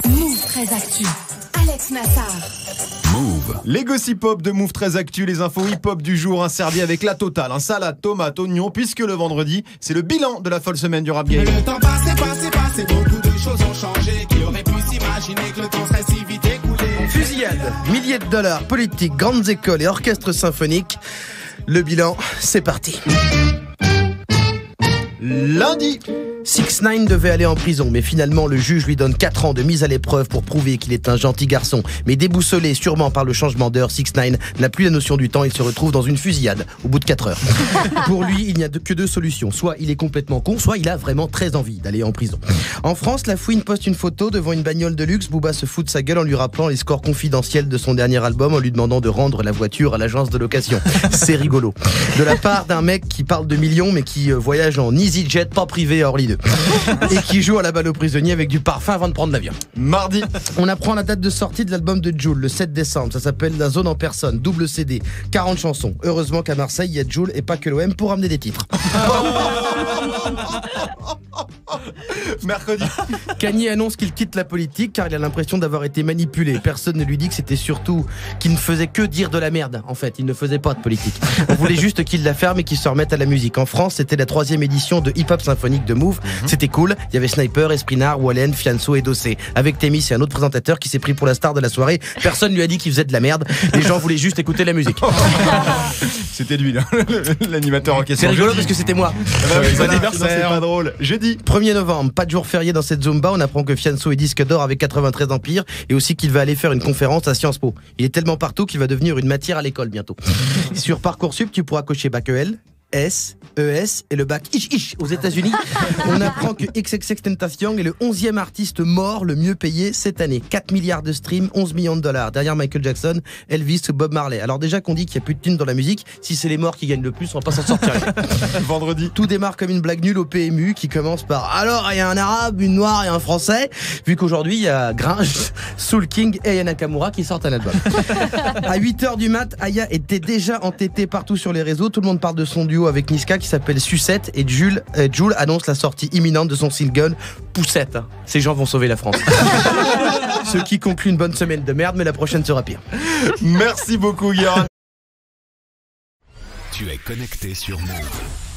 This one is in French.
Move 13 Actu. Alex Nassar. Move. Les gossip hop de Move 13 Actu, les infos hip-hop du jour, servi avec la totale, salade, tomate, oignon, puisque le vendredi, c'est le bilan de la folle semaine du rap game. Le temps passé, beaucoup de choses ont changé. Qui aurait pu s'imaginer que le temps serait si vite écoulé? Fusillade, milliers de dollars, politique, grandes écoles et orchestres symphoniques. Le bilan, c'est parti. Lundi, 6ix9ine devait aller en prison, mais finalement le juge lui donne 4 ans de mise à l'épreuve pour prouver qu'il est un gentil garçon. Mais déboussolé sûrement par le changement d'heure, 6ix9ine n'a plus la notion du temps, il se retrouve dans une fusillade au bout de 4 heures. Pour lui, il n'y a que 2 solutions, soit il est complètement con, soit il a vraiment très envie d'aller en prison. En France, la fouine poste une photo devant une bagnole de luxe, Booba se fout de sa gueule en lui rappelant les scores confidentiels de son dernier album en lui demandant de rendre la voiture à l'agence de location. C'est rigolo. De la part d'un mec qui parle de millions mais qui voyage en EasyJet, pas privé à Orly 2. Et qui joue à la balle aux prisonniers avec du parfum avant de prendre l'avion. Mardi, on apprend la date de sortie de l'album de Jul, le 7 décembre. Ça s'appelle La Zone en personne, double CD, 40 chansons. Heureusement qu'à Marseille, il y a Jul et pas que l'OM pour amener des titres. mercredi, Kanye annonce qu'il quitte la politique car il a l'impression d'avoir été manipulé. Personne ne lui dit que c'était surtout qu'il ne faisait que dire de la merde. En fait, il ne faisait pas de politique. On voulait juste qu'il la ferme et qu'il se remette à la musique. En France, c'était la 3e édition de Hip Hop Symphonique de Move. C'était cool. Il y avait Sniper, Esprinard, Wallen, Fianso et Dossé. Avec Témis et un autre présentateur qui s'est pris pour la star de la soirée. Personne lui a dit qu'il faisait de la merde. Les gens voulaient juste écouter la musique. c'était lui là, l'animateur en question. C'est rigolo parce que c'était moi. Bon anniversaire. C'est pas drôle. Jeudi, 1er novembre, pas de jour férié dans cette Zumba, on apprend que Fianso est disque d'or avec 93 Empire et aussi qu'il va aller faire une conférence à Sciences Po. Il est tellement partout qu'il va devenir une matière à l'école bientôt. Sur Parcoursup, tu pourras cocher bac EL, S, ES et le bac ish aux États-Unis. On apprend que XXXTentacion est le 11e artiste mort le mieux payé cette année. 4 milliards de streams, 11 millions de dollars. Derrière Michael Jackson, Elvis ou Bob Marley. Alors déjà qu'on dit qu'il n'y a plus de thunes dans la musique, si c'est les morts qui gagnent le plus, on va pas s'en sortir. vendredi, Tout démarre comme une blague nulle au PMU qui commence par alors il y a un arabe, une noire et un français. Vu qu'aujourd'hui il y a Gringe, Soul King et Yana Nakamura qui sortent un album. À 8h du mat, Aya était déjà entêtée partout sur les réseaux. Tout le monde parle de son duo avec Niska qui s'appelle Sucette et Jul annonce la sortie imminente de son single Poussette. Ces gens vont sauver la France. Ce qui conclut une bonne semaine de merde, mais la prochaine sera pire. merci beaucoup Guillaume. Tu es connecté sur Move.